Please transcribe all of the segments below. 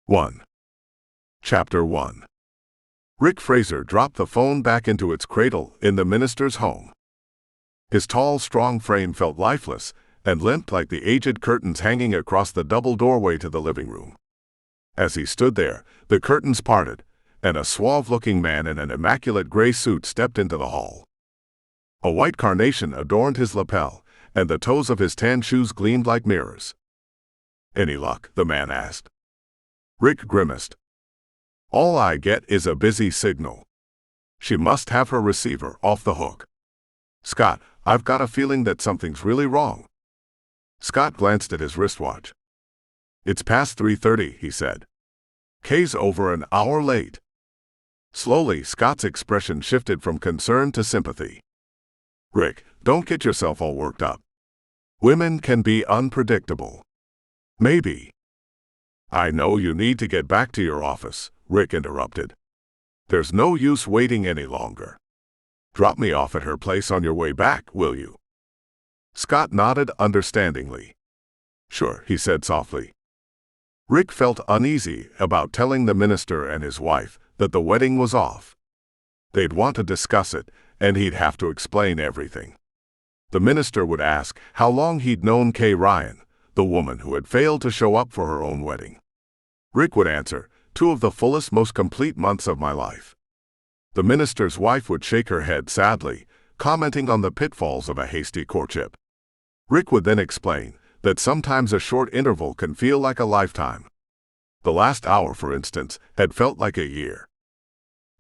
1. Chapter 1. Rick Fraser dropped the phone back into its cradle in the minister's home. His tall, strong frame felt lifeless and limped like the aged curtains hanging across the double doorway to the living room. As he stood there, the curtains parted, and a suave-looking man in an immaculate gray suit stepped into the hall. A white carnation adorned his lapel, and the toes of his tan shoes gleamed like mirrors. "Any luck?" the man asked. Rick grimaced. "All I get is a busy signal. She must have her receiver off the hook. Scott, I've got a feeling that something's really wrong." Scott glanced at his wristwatch. "It's past 3:30, he said. "Kay's over an hour late." Slowly, Scott's expression shifted from concern to sympathy. "Rick, don't get yourself all worked up. Women can be unpredictable." "Maybe." "I know you need to get back to your office," Rick interrupted. "There's no use waiting any longer. Drop me off at her place on your way back, will you?" Scott nodded understandingly. "Sure," he said softly. Rick felt uneasy about telling the minister and his wife that the wedding was off. They'd want to discuss it, and he'd have to explain everything. The minister would ask how long he'd known Kay Ryan, the woman who had failed to show up for her own wedding. Rick would answer, 2 of the fullest, most complete months of my life. The minister's wife would shake her head sadly, commenting on the pitfalls of a hasty courtship. Rick would then explain that sometimes a short interval can feel like a lifetime. The last hour, for instance, had felt like a year.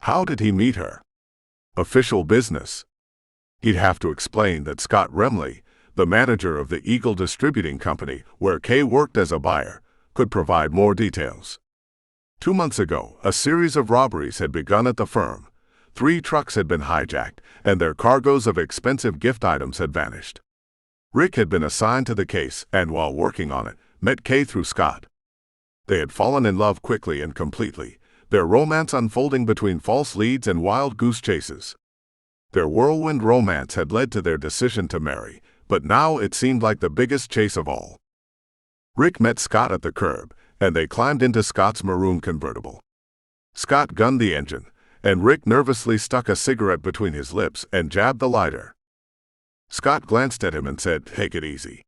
How did he meet her? Official business. He'd have to explain that Scott Remley, the manager of the Eagle Distributing Company, where Kay worked as a buyer, could provide more details. 2 months ago, a series of robberies had begun at the firm. 3 trucks had been hijacked, and their cargoes of expensive gift items had vanished. Rick had been assigned to the case and, while working on it, met Kay through Scott. They had fallen in love quickly and completely, their romance unfolding between false leads and wild goose chases. Their whirlwind romance had led to their decision to marry, but now it seemed like the biggest chase of all. Rick met Scott at the curb, and they climbed into Scott's maroon convertible. Scott gunned the engine, and Rick nervously stuck a cigarette between his lips and jabbed the lighter. Scott glanced at him and said, "Take it easy."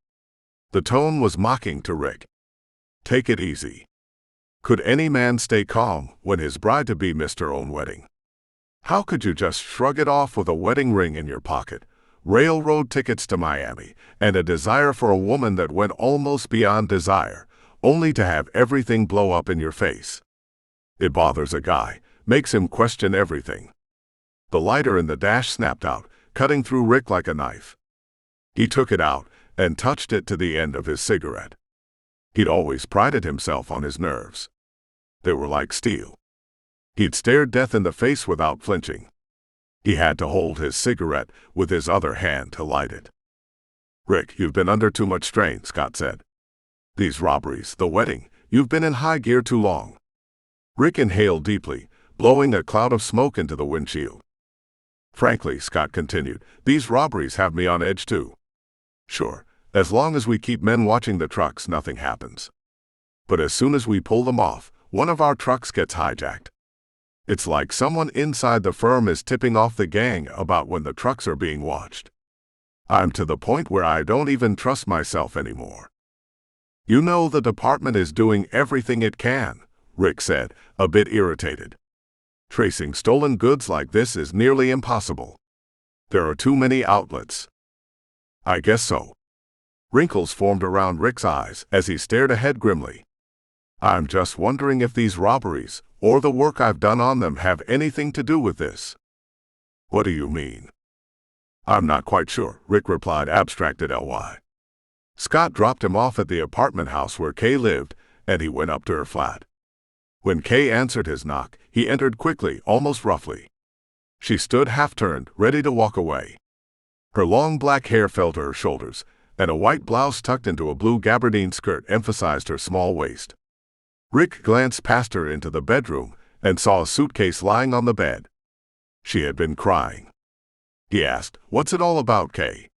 The tone was mocking to Rick. Take it easy. Could any man stay calm when his bride-to-be missed her own wedding? How could you just shrug it off with a wedding ring in your pocket, railroad tickets to Miami, and a desire for a woman that went almost beyond desire, only to have everything blow up in your face? It bothers a guy, makes him question everything. The lighter in the dash snapped out, cutting through Rick like a knife. He took it out and touched it to the end of his cigarette. He'd always prided himself on his nerves. They were like steel. He'd stared death in the face without flinching. He had to hold his cigarette with his other hand to light it. "Rick, you've been under too much strain," Scott said. "These robberies, the wedding, you've been in high gear too long." Rick inhaled deeply, blowing a cloud of smoke into the windshield. "Frankly," Scott continued, "these robberies have me on edge too. Sure, as long as we keep men watching the trucks, nothing happens. But as soon as we pull them off, one of our trucks gets hijacked. It's like someone inside the firm is tipping off the gang about when the trucks are being watched. I'm to the point where I don't even trust myself anymore." "You know the department is doing everything it can," Rick said, a bit irritated. "Tracing stolen goods like this is nearly impossible. There are too many outlets." "I guess so." Wrinkles formed around Rick's eyes as he stared ahead grimly. "I'm just wondering if these robberies, or the work I've done on them, have anything to do with this." "What do you mean?" "I'm not quite sure," Rick replied, abstracted ly. Scott dropped him off at the apartment house where Kay lived, and he went up to her flat. When Kay answered his knock, he entered quickly, almost roughly. She stood half-turned, ready to walk away. Her long black hair fell to her shoulders, and a white blouse tucked into a blue gabardine skirt emphasized her small waist. Rick glanced past her into the bedroom and saw a suitcase lying on the bed. She had been crying. He asked, "What's it all about, Kay?"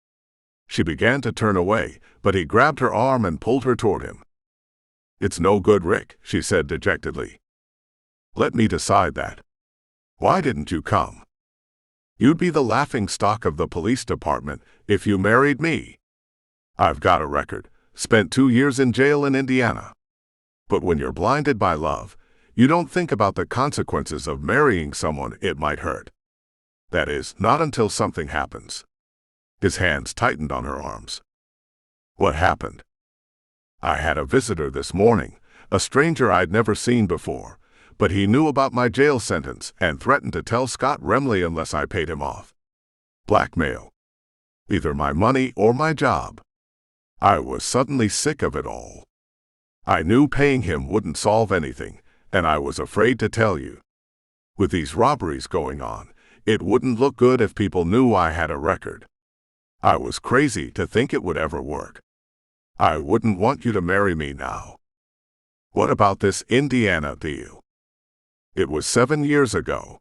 She began to turn away, but he grabbed her arm and pulled her toward him. "It's no good, Rick," she said dejectedly. "Let me decide that. Why didn't you come? You'd be the laughing stock of the police department if you married me. I've got a record, spent 2 years in jail in Indiana. But when you're blinded by love, you don't think about the consequences of marrying someone it might hurt. That is, not until something happens." His hands tightened on her arms. "What happened?" "I had a visitor this morning, a stranger I'd never seen before, but he knew about my jail sentence and threatened to tell Scott Remley unless I paid him off. Blackmail. Either my money or my job. I was suddenly sick of it all. I knew paying him wouldn't solve anything, and I was afraid to tell you. With these robberies going on, it wouldn't look good if people knew I had a record. I was crazy to think it would ever work. I wouldn't want you to marry me now. What about this Indiana deal? It was 7 years ago.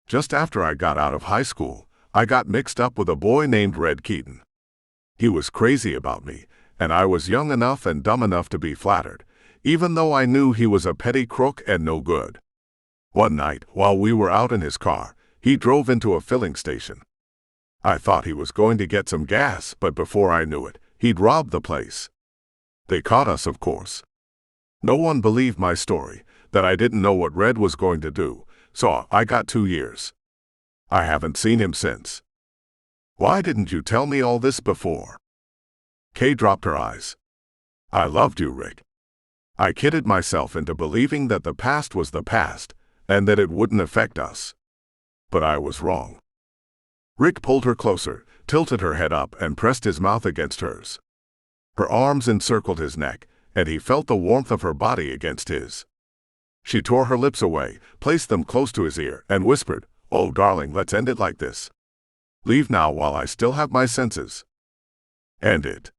Just after I got out of high school, I got mixed up with a boy named Red Keaton. He was crazy about me, and I was young enough and dumb enough to be flattered, even though I knew he was a petty crook and no good. One night, while we were out in his car, he drove into a filling station. I thought he was going to get some gas, but before I knew it, he'd robbed the place. They caught us, of course. No one believed my story, that I didn't know what Red was going to do, so I got 2 years. I haven't seen him since. Why didn't you tell me all this before?" Kay dropped her eyes. "I loved you, Rick. I kidded myself into believing that the past was the past, and that it wouldn't affect us. But I was wrong." Rick pulled her closer, tilted her head up, and pressed his mouth against hers. Her arms encircled his neck, and he felt the warmth of her body against his. She tore her lips away, placed them close to his ear, and whispered, "Oh, darling, let's end it like this. Leave now while I still have my senses." "End it."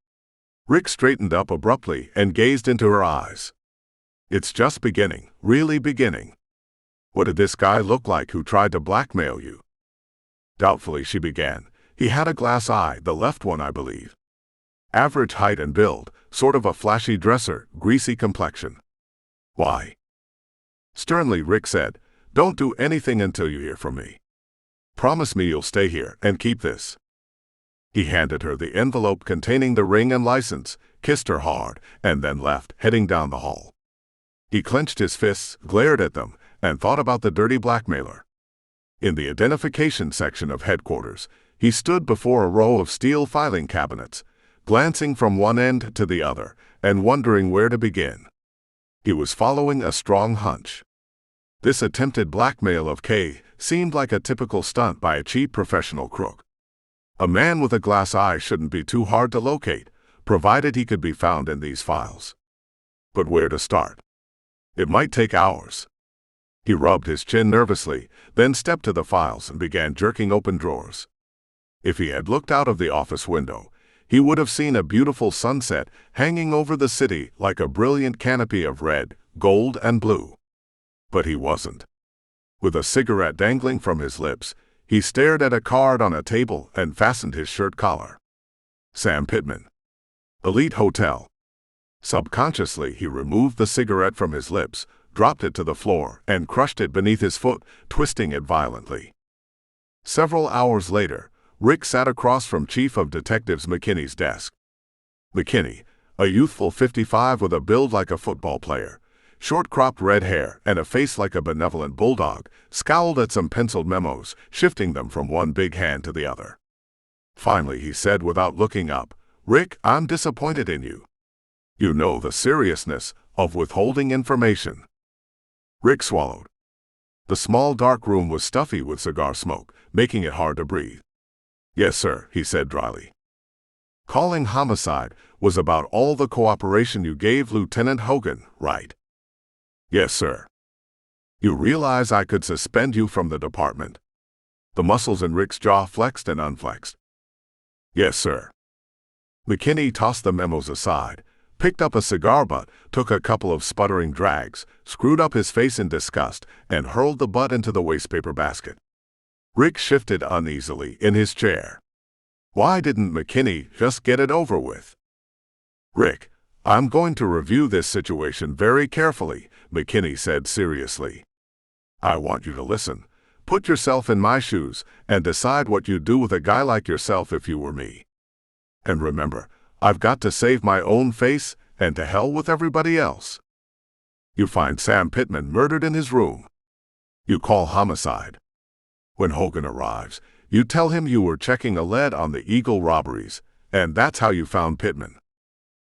Rick straightened up abruptly and gazed into her eyes. "It's just beginning, really beginning. What did this guy look like who tried to blackmail you?" Doubtfully she began. "He had a glass eye, the left one, I believe. Average height and build, sort of a flashy dresser, greasy complexion." "Why?" Sternly Rick said, "Don't do anything until you hear from me. Promise me you'll stay here and keep this." He handed her the envelope containing the ring and license, kissed her hard, and then left, heading down the hall. He clenched his fists, glared at them, and thought about the dirty blackmailer. In the identification section of headquarters, he stood before a row of steel filing cabinets, glancing from one end to the other, and wondering where to begin. He was following a strong hunch. This attempted blackmail of Kay seemed like a typical stunt by a cheap professional crook. A man with a glass eye shouldn't be too hard to locate, provided he could be found in these files. But where to start? It might take hours. He rubbed his chin nervously, then stepped to the files and began jerking open drawers. If he had looked out of the office window, he would have seen a beautiful sunset hanging over the city like a brilliant canopy of red, gold, and blue. But he wasn't. With a cigarette dangling from his lips, he stared at a card on a table and fastened his shirt collar. Sam Pittman. Elite Hotel. Subconsciously, he removed the cigarette from his lips, dropped it to the floor, and crushed it beneath his foot, twisting it violently. Several hours later, Rick sat across from Chief of Detectives McKinney's desk. McKinney, a youthful 55 with a build like a football player, short-cropped red hair, and a face like a benevolent bulldog, scowled at some penciled memos, shifting them from one big hand to the other. Finally, he said without looking up, "Rick, I'm disappointed in you. You know the seriousness of withholding information." Rick swallowed. The small dark room was stuffy with cigar smoke, making it hard to breathe. "Yes, sir," he said dryly. "Calling homicide was about all the cooperation you gave Lieutenant Hogan, right?" "Yes, sir." "You realize I could suspend you from the department?" The muscles in Rick's jaw flexed and unflexed. "Yes, sir." McKinney tossed the memos aside, picked up a cigar butt, took a couple of sputtering drags, screwed up his face in disgust, and hurled the butt into the wastepaper basket. Rick shifted uneasily in his chair. Why didn't McKinney just get it over with? "Rick, I'm going to review this situation very carefully, McKinney said seriously. I want you to listen. Put yourself in my shoes and decide what you'd do with a guy like yourself if you were me. And remember, I've got to save my own face, and to hell with everybody else. You find Sam Pittman murdered in his room. You call homicide. When Hogan arrives, you tell him you were checking a lead on the Eagle robberies, and that's how you found Pittman.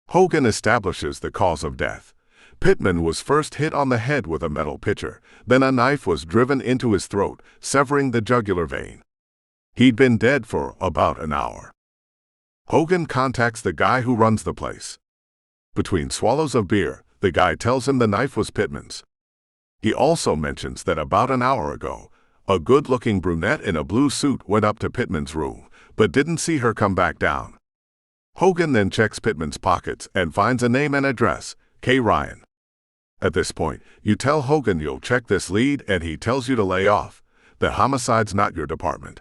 Hogan establishes the cause of death. Pittman was first hit on the head with a metal pitcher, then a knife was driven into his throat, severing the jugular vein. He'd been dead for about an hour. Hogan contacts the guy who runs the place. Between swallows of beer, the guy tells him the knife was Pittman's. He also mentions that about an hour ago, a good-looking brunette in a blue suit went up to Pittman's room, but didn't see her come back down. Hogan then checks Pittman's pockets and finds a name and address, K. Ryan. At this point, you tell Hogan you'll check this lead and he tells you to lay off. The homicide's not your department.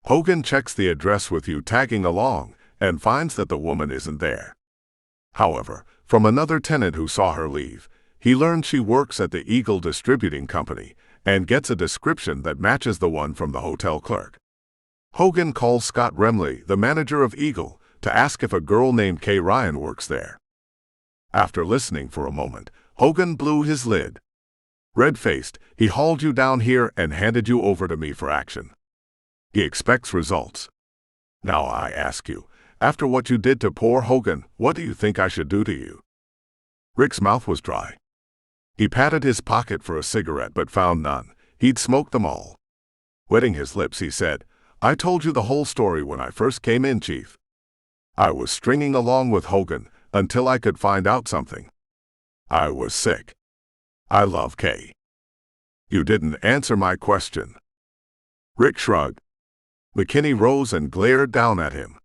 Hogan checks the address with you tagging along and finds that the woman isn't there. However, from another tenant who saw her leave, he learns she works at the Eagle Distributing Company and gets a description that matches the one from the hotel clerk. Hogan calls Scott Remley, the manager of Eagle, to ask if a girl named Kay Ryan works there. After listening for a moment, Hogan blew his lid. Red-faced, he hauled you down here and handed you over to me for action. He expects results. Now I ask you, after what you did to poor Hogan, what do you think I should do to you? Rick's mouth was dry. He patted his pocket for a cigarette but found none. He'd smoked them all. Wetting his lips, he said, I told you the whole story when I first came in, Chief. I was stringing along with Hogan until I could find out something. I was sick. I love Kay. You didn't answer my question. Rick shrugged. McKinney rose and glared down at him.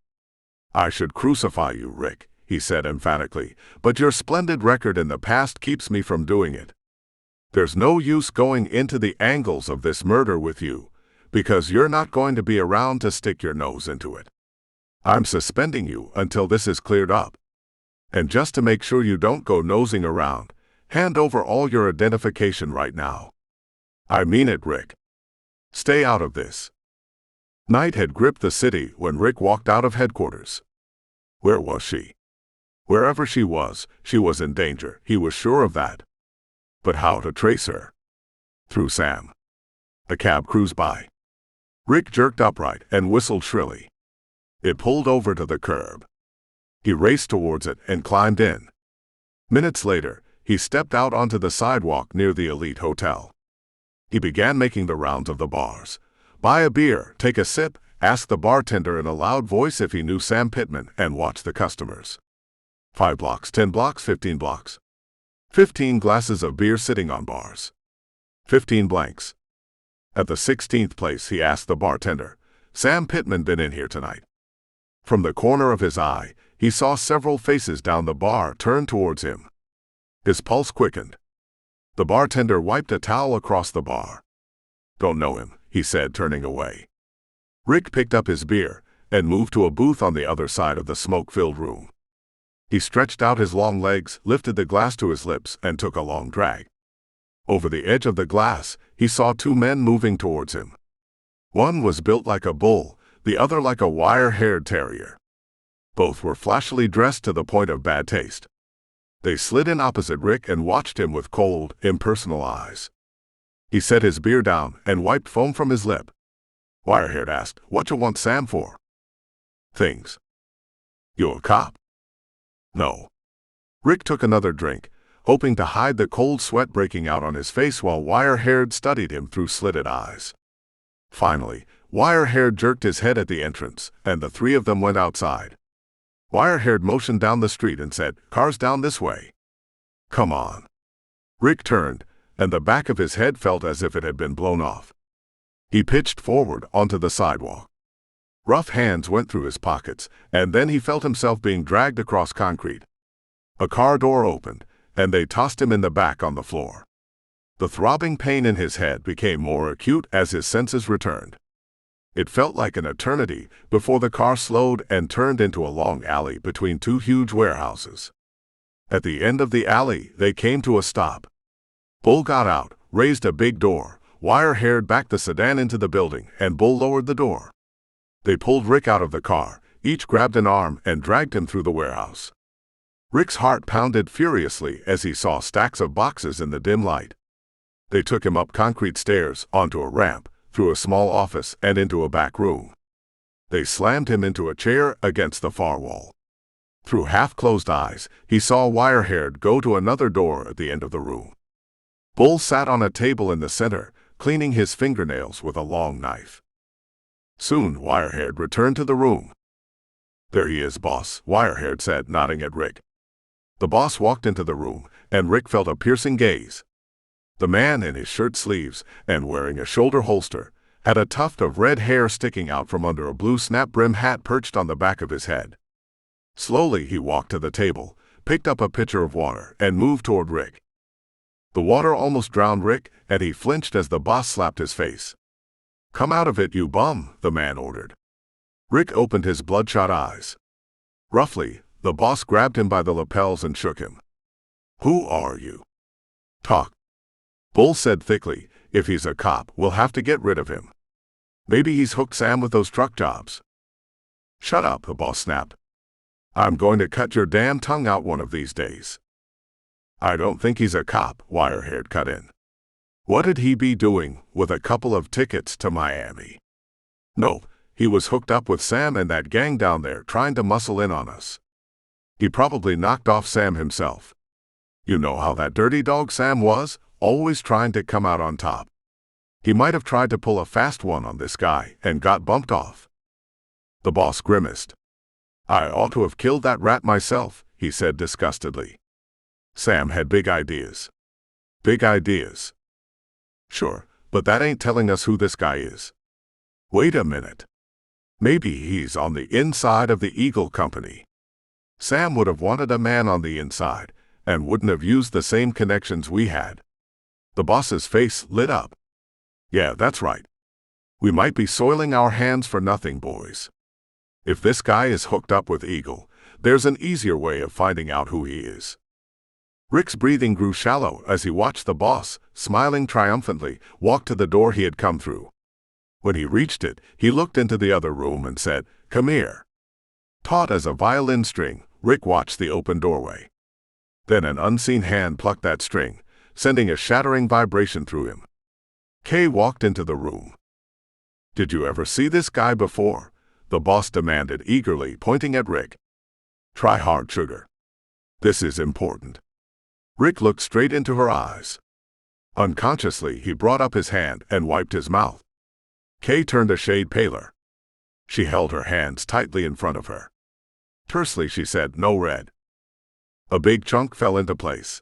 I should crucify you, Rick, he said emphatically, but your splendid record in the past keeps me from doing it. There's no use going into the angles of this murder with you, because you're not going to be around to stick your nose into it. I'm suspending you until this is cleared up. And just to make sure you don't go nosing around, hand over all your identification right now. I mean it, Rick. Stay out of this. Night had gripped the city when Rick walked out of headquarters. Where was she? Wherever she was in danger, he was sure of that. But how to trace her? Through Sam. A cab cruised by. Rick jerked upright and whistled shrilly. It pulled over to the curb. He raced towards it and climbed in. Minutes later, he stepped out onto the sidewalk near the Elite Hotel. He began making the rounds of the bars. Buy a beer, take a sip, ask the bartender in a loud voice if he knew Sam Pittman, and watch the customers. 5 blocks, 10 blocks, 15 blocks. 15 glasses of beer sitting on bars. 15 blanks. At the 16th place, he asked the bartender, Sam Pittman been in here tonight? From the corner of his eye, he saw several faces down the bar turn towards him. His pulse quickened. The bartender wiped a towel across the bar. Don't know him, he said, turning away. Rick picked up his beer and moved to a booth on the other side of the smoke-filled room. He stretched out his long legs, lifted the glass to his lips, and took a long drag. Over the edge of the glass, he saw 2 men moving towards him. One was built like a bull, the other like a wire-haired terrier. Both were flashily dressed to the point of bad taste. They slid in opposite Rick and watched him with cold, impersonal eyes. He set his beer down and wiped foam from his lip. Wire-haired asked, What you want Sam for? Things. You a cop? No. Rick took another drink, hoping to hide the cold sweat breaking out on his face while Wire-haired studied him through slitted eyes. Finally, Wire-haired jerked his head at the entrance, and the 3 of them went outside. Wire-haired motioned down the street and said, Cars down this way. Come on. Rick turned, and the back of his head felt as if it had been blown off. He pitched forward onto the sidewalk. Rough hands went through his pockets, and then he felt himself being dragged across concrete. A car door opened, and they tossed him in the back on the floor. The throbbing pain in his head became more acute as his senses returned. It felt like an eternity before the car slowed and turned into a long alley between 2 huge warehouses. At the end of the alley, they came to a stop. Bull got out, raised a big door. Wire-haired backed the sedan into the building, and Bull lowered the door. They pulled Rick out of the car, each grabbed an arm and dragged him through the warehouse. Rick's heart pounded furiously as he saw stacks of boxes in the dim light. They took him up concrete stairs, onto a ramp, through a small office, and into a back room. They slammed him into a chair against the far wall. Through half-closed eyes, he saw Wire-haired go to another door at the end of the room. Bull sat on a table in the center, cleaning his fingernails with a long knife. Soon, Wire-haired returned to the room. "There he is, boss," Wire-haired said, nodding at Rick. The boss walked into the room, and Rick felt a piercing gaze. The man, in his shirt sleeves and wearing a shoulder holster, had a tuft of red hair sticking out from under a blue snap-brim hat perched on the back of his head. Slowly, he walked to the table, picked up a pitcher of water, and moved toward Rick. The water almost drowned Rick, and he flinched as the boss slapped his face. "Come out of it, you bum," the man ordered. Rick opened his bloodshot eyes. Roughly, the boss grabbed him by the lapels and shook him. "Who are you?" "Talk." Bull said thickly, "If he's a cop, we'll have to get rid of him. Maybe he's hooked Sam with those truck jobs." "Shut up," the boss snapped. "I'm going to cut your damn tongue out one of these days." "I don't think he's a cop," Wire-haired cut in. "What did he be doing with a couple of tickets to Miami?" "Nope, he was hooked up with Sam and that gang down there trying to muscle in on us. He probably knocked off Sam himself. You know how that dirty dog Sam was, always trying to come out on top. He might have tried to pull a fast one on this guy and got bumped off." The boss grimaced. "I ought to have killed that rat myself," he said disgustedly. "Sam had big ideas." "Big ideas?" "Sure, but that ain't telling us who this guy is." "Wait a minute. Maybe he's on the inside of the Eagle Company. Sam would have wanted a man on the inside, and wouldn't have used the same connections we had." The boss's face lit up. "Yeah, that's right. We might be soiling our hands for nothing, boys. If this guy is hooked up with Eagle, there's an easier way of finding out who he is." Rick's breathing grew shallow as he watched the boss, smiling triumphantly, walk to the door he had come through. When he reached it, he looked into the other room and said, "Come here." Taut as a violin string, Rick watched the open doorway. Then an unseen hand plucked that string, sending a shattering vibration through him. Kay walked into the room. "Did you ever see this guy before?" the boss demanded eagerly, pointing at Rick. "Try hard, sugar. This is important." Rick looked straight into her eyes. Unconsciously, he brought up his hand and wiped his mouth. Kay turned a shade paler. She held her hands tightly in front of her. Tersely, she said, "No, Red." A big chunk fell into place.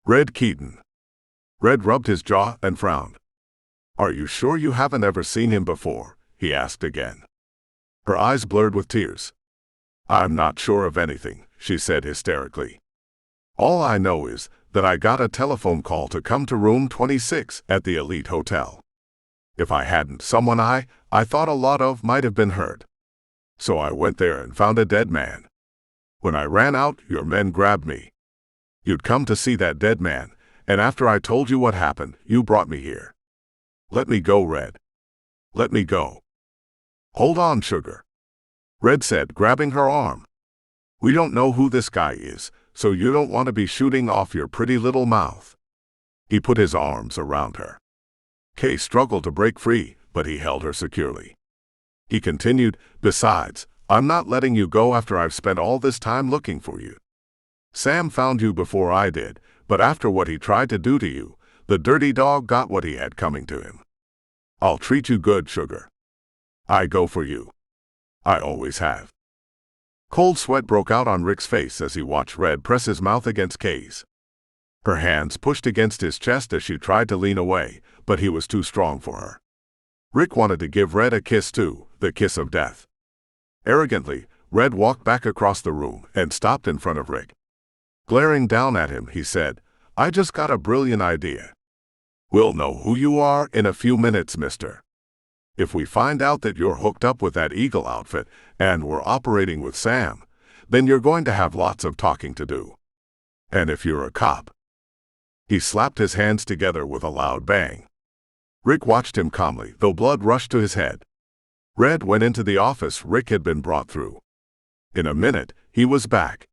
"Red Keaton." Red rubbed his jaw and frowned. "Are you sure you haven't ever seen him before?" he asked again. Her eyes blurred with tears. "I'm not sure of anything," she said hysterically. "All I know is that I got a telephone call to come to room 26 at the Elite Hotel. If I hadn't, someone I thought a lot of might have been hurt. So I went there and found a dead man. When I ran out, your men grabbed me. You'd come to see that dead man, and after I told you what happened, you brought me here. Let me go, Red. Let me go." "Hold on, sugar," Red said, grabbing her arm. "We don't know who this guy is, so you don't want to be shooting off your pretty little mouth." He put his arms around her. Kay struggled to break free, but he held her securely. He continued, "Besides, I'm not letting you go after I've spent all this time looking for you. Sam found you before I did, but after what he tried to do to you, the dirty dog got what he had coming to him. I'll treat you good, sugar. I go for you. I always have." Cold sweat broke out on Rick's face as he watched Red press his mouth against Kay's. Her hands pushed against his chest as she tried to lean away, but he was too strong for her. Rick wanted to give Red a kiss too, the kiss of death. Arrogantly, Red walked back across the room and stopped in front of Rick. Glaring down at him, he said, "I just got a brilliant idea. We'll know who you are in a few minutes, mister. If we find out that you're hooked up with that Eagle outfit and we're operating with Sam, then you're going to have lots of talking to do. And if you're a cop. He slapped his hands together with a loud bang. Rick watched him calmly, though blood rushed to his head. Red went into the office Rick had been brought through. In a minute, he was back.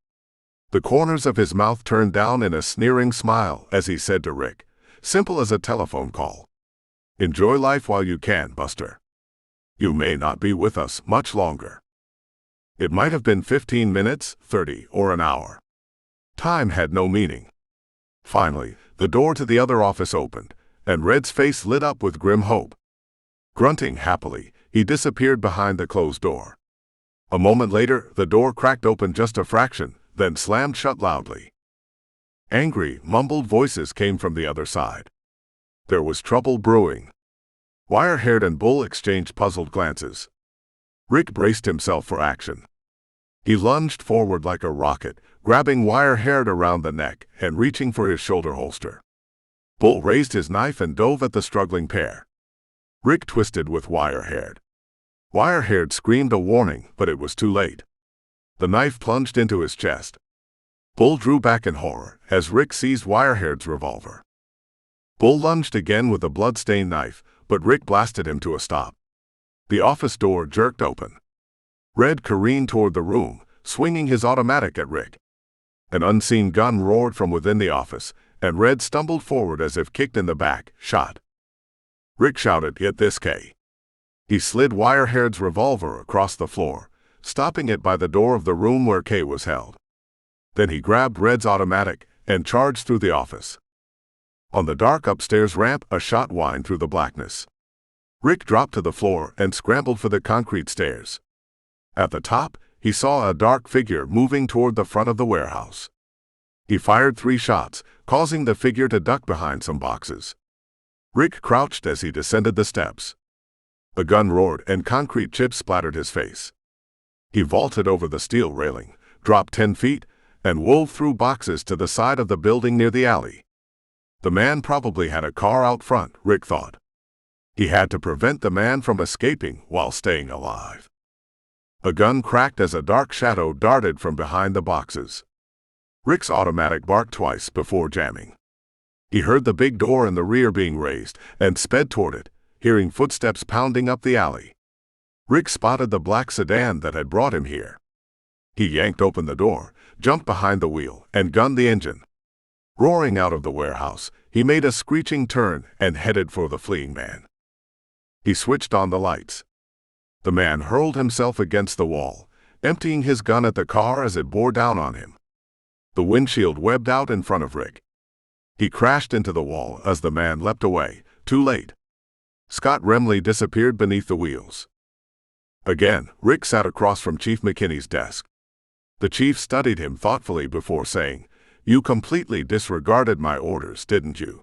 The corners of his mouth turned down in a sneering smile as he said to Rick, simple as a telephone call, "Enjoy life while you can, Buster. You may not be with us much longer." It might have been 15 minutes, 30, or an hour. Time had no meaning. Finally, the door to the other office opened, and Red's face lit up with grim hope. Grunting happily, he disappeared behind the closed door. A moment later, the door cracked open just a fraction, then slammed shut loudly. Angry, mumbled voices came from the other side. There was trouble brewing. Wire-haired and Bull exchanged puzzled glances. Rick braced himself for action. He lunged forward like a rocket, grabbing Wire-haired around the neck and reaching for his shoulder holster. Bull raised his knife and dove at the struggling pair. Rick twisted with Wire-haired. Wire-haired screamed a warning, but it was too late. The knife plunged into his chest. Bull drew back in horror as Rick seized Wire-haired's revolver. Bull lunged again with a blood-stained knife, but Rick blasted him to a stop. The office door jerked open. Red careened toward the room, swinging his automatic at Rick. An unseen gun roared from within the office, and Red stumbled forward as if kicked in the back, shot. Rick shouted, "Get this, Kay." He slid Wire-haired's revolver across the floor, stopping it by the door of the room where Kay was held. Then he grabbed Red's automatic and charged through the office. On the dark upstairs ramp, a shot whined through the blackness. Rick dropped to the floor and scrambled for the concrete stairs. At the top, he saw a dark figure moving toward the front of the warehouse. He fired 3 shots, causing the figure to duck behind some boxes. Rick crouched as he descended the steps. The gun roared and concrete chips splattered his face. He vaulted over the steel railing, dropped 10 feet, and wove through boxes to the side of the building near the alley. The man probably had a car out front, Rick thought. He had to prevent the man from escaping while staying alive. A gun cracked as a dark shadow darted from behind the boxes. Rick's automatic barked twice before jamming. He heard the big door in the rear being raised and sped toward it, hearing footsteps pounding up the alley. Rick spotted the black sedan that had brought him here. He yanked open the door, jumped behind the wheel, and gunned the engine. Roaring out of the warehouse, he made a screeching turn and headed for the fleeing man. He switched on the lights. The man hurled himself against the wall, emptying his gun at the car as it bore down on him. The windshield webbed out in front of Rick. He crashed into the wall as the man leapt away, too late. Scott Remley disappeared beneath the wheels. Again, Rick sat across from Chief McKinney's desk. The chief studied him thoughtfully before saying, "You completely disregarded my orders, didn't you?"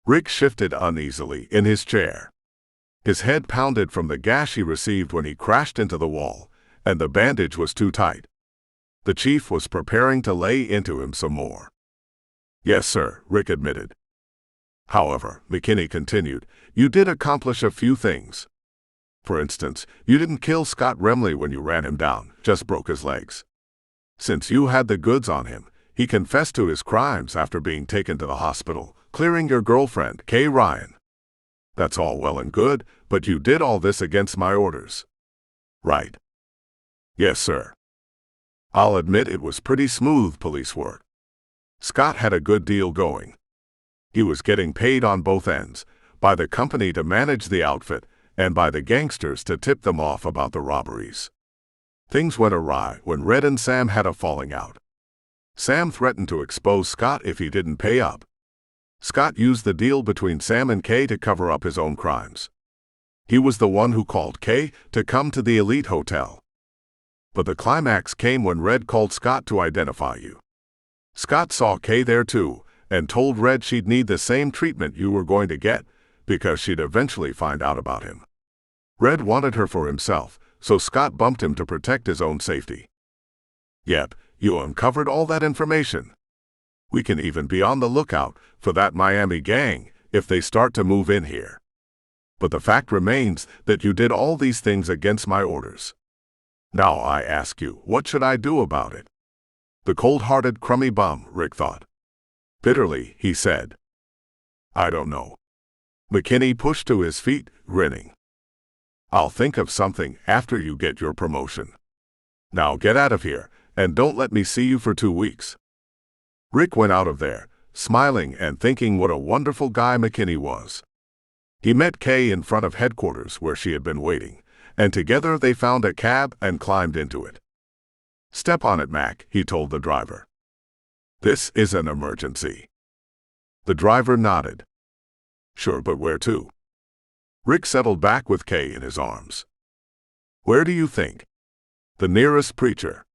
Rick shifted uneasily in his chair. His head pounded from the gash he received when he crashed into the wall, and the bandage was too tight. The chief was preparing to lay into him some more. "Yes, sir," Rick admitted. "However," McKinney continued, "you did accomplish a few things. For instance, you didn't kill Scott Remley when you ran him down, just broke his legs. Since you had the goods on him, he confessed to his crimes after being taken to the hospital, clearing your girlfriend, Kay Ryan. That's all well and good, but you did all this against my orders. Right?" "Yes, sir." "I'll admit it was pretty smooth police work. Scott had a good deal going. He was getting paid on both ends, by the company to manage the outfit, and by the gangsters to tip them off about the robberies. Things went awry when Red and Sam had a falling out. Sam threatened to expose Scott if he didn't pay up. Scott used the deal between Sam and Kay to cover up his own crimes. He was the one who called Kay to come to the elite hotel. But the climax came when Red called Scott to identify you. Scott saw Kay there too, and told Red she'd need the same treatment you were going to get, because she'd eventually find out about him. Red wanted her for himself, so Scott bumped him to protect his own safety. Yep, you uncovered all that information. We can even be on the lookout for that Miami gang if they start to move in here. But the fact remains that you did all these things against my orders. Now I ask you, what should I do about it?" The cold-hearted, crummy bum, Rick thought. Bitterly, he said, I don't know. McKinney pushed to his feet, grinning. I'll think of something after you get your promotion. Now get out of here, and don't let me see you for 2 weeks. Rick went out of there, smiling and thinking what a wonderful guy McKinney was. He met Kay in front of headquarters where she had been waiting, and together they found a cab and climbed into it. Step on it, Mac, he told the driver. This is an emergency. The driver nodded. Sure, but where to? Rick settled back with Kay in his arms. Where do you think? The nearest preacher.